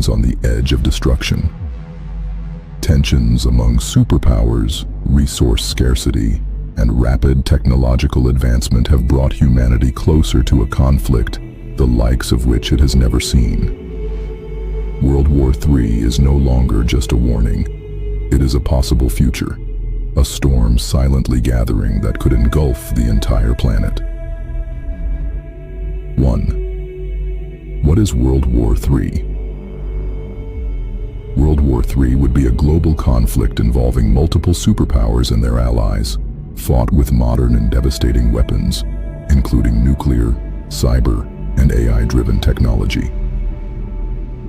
remains on the edge of destruction. Tensions among superpowers, resource scarcity, and rapid technological advancement have brought humanity closer to a conflict the likes of which it has never seen. World War III is no longer just a warning. It is a possible future, a storm silently gathering that could engulf the entire planet. 1. What is World War III? World War III would be a global conflict involving multiple superpowers and their allies, fought with modern and devastating weapons, including nuclear, cyber, and AI-driven technology.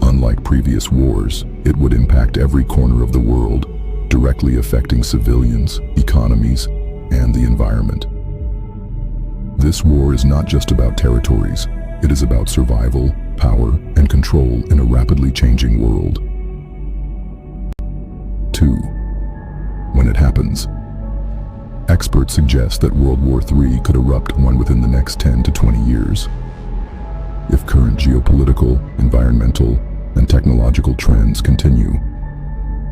Unlike previous wars, it would impact every corner of the world, directly affecting civilians, economies, and the environment. This war is not just about territories, it is about survival, power, and control in a rapidly changing world. 2. When it happens. Experts suggest that World War III could erupt within the next 10 to 20 years. If current geopolitical, environmental, and technological trends continue,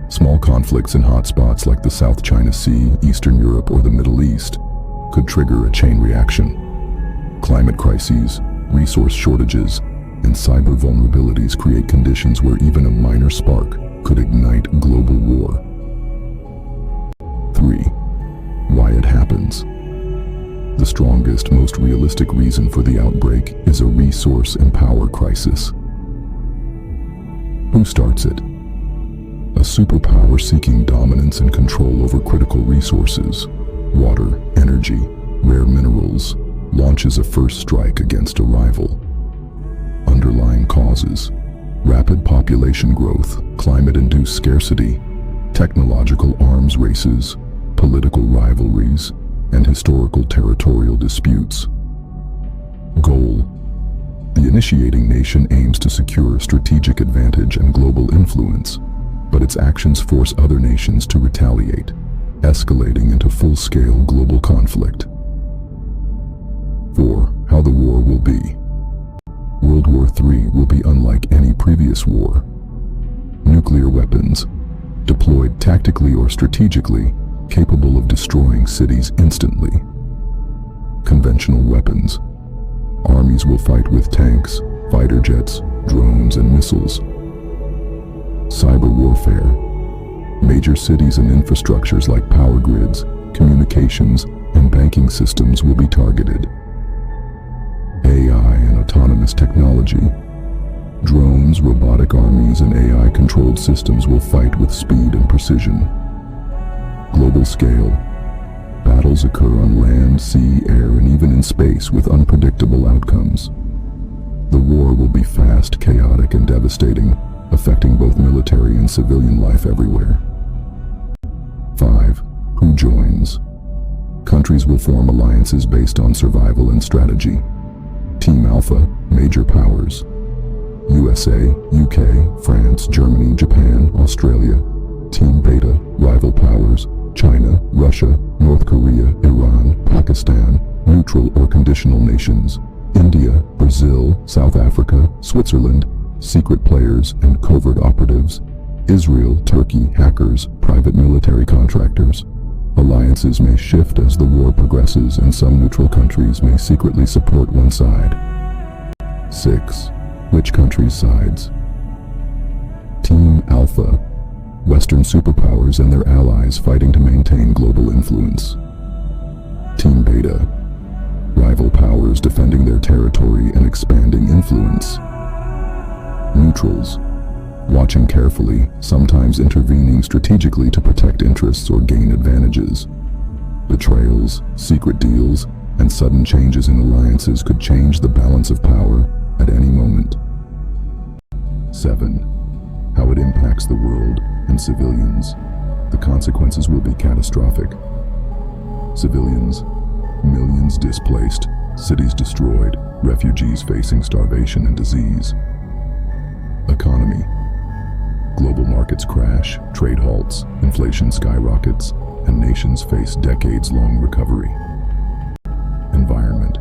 small conflicts in hotspots like the South China Sea, Eastern Europe, or the Middle East could trigger a chain reaction. Climate crises, resource shortages, and cyber vulnerabilities create conditions where even a minor spark could ignite global war. 3. Why it happens. The strongest, most realistic reason for the outbreak is a resource and power crisis. Who starts it? A superpower seeking dominance and control over critical resources, water, energy, rare minerals, launches a first strike against a rival. Underlying causes: rapid population growth, climate-induced scarcity, technological arms races, political rivalries, and historical territorial disputes. Goal: the initiating nation aims to secure strategic advantage and global influence, but its actions force other nations to retaliate, escalating into full-scale global conflict. 4. How the war will be. World War III will be unlike any previous war. Nuclear weapons, deployed tactically or strategically, capable of destroying cities instantly. Conventional weapons. Armies will fight with tanks, fighter jets, drones, and missiles. Cyber warfare. Major cities and infrastructures like power grids, communications, and banking systems will be targeted. AI and autonomous technology. Drones, robotic armies, and AI-controlled systems will fight with speed and precision. Global scale. Battles occur on land, sea, air, and even in space with unpredictable outcomes. The war will be fast, chaotic, and devastating, affecting both military and civilian life everywhere. 5. Who joins? Countries will form alliances based on survival and strategy. Team Alpha, major powers. USA, UK, France, Germany, Japan, Australia. Team Beta, rival powers. China, Russia, North Korea, Iran, Pakistan, neutral or conditional nations. India, Brazil, South Africa, Switzerland, secret players and covert operatives. Israel, Turkey, hackers, private military contractors. Alliances may shift as the war progresses, and some neutral countries may secretly support one side. 6. Which countries' sides? Team Alpha, Western superpowers and their allies fighting to maintain global influence. Team Beta, rival powers defending their territory and expanding influence. Neutrals, watching carefully, sometimes intervening strategically to protect interests or gain advantages. Betrayals, secret deals, and sudden changes in alliances could change the balance of power at any moment. 7. How it impacts the world and civilians. The consequences will be catastrophic. Civilians, millions displaced, cities destroyed, refugees facing starvation and disease. Economy. Global markets crash, trade halts, inflation skyrockets, and nations face decades-long recovery. Environment.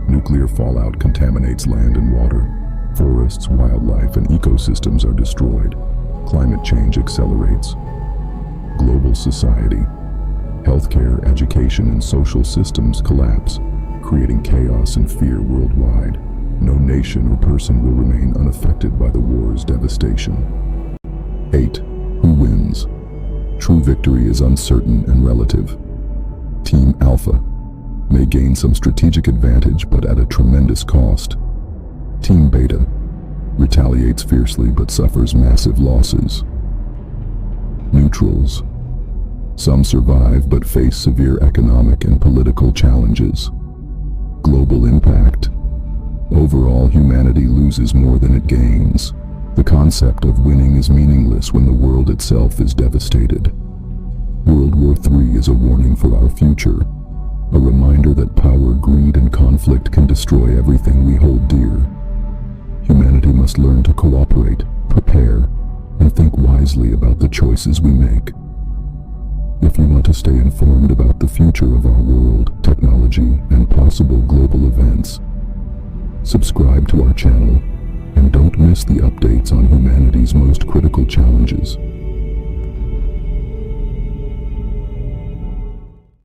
Nuclear fallout contaminates land and water. Forests, wildlife, and ecosystems are destroyed. Climate change accelerates. Global society, healthcare, education, and social systems collapse, creating chaos and fear worldwide. No nation or person will remain unaffected by the war's devastation. 8. Who wins? True victory is uncertain and relative. Team Alpha may gain some strategic advantage, but at a tremendous cost. Team Beta retaliates fiercely but suffers massive losses. Neutrals. Some survive but face severe economic and political challenges. Global impact. Overall, humanity loses more than it gains. The concept of winning is meaningless when the world itself is devastated. World War III is a warning for our future, a reminder that power, greed, and conflict can destroy everything we hold dear. Humanity must learn to cooperate, prepare, and think wisely about the choices we make. If you want to stay informed about the future of our world, technology, and possible global events, subscribe to our channel and don't miss the updates on humanity's most critical challenges.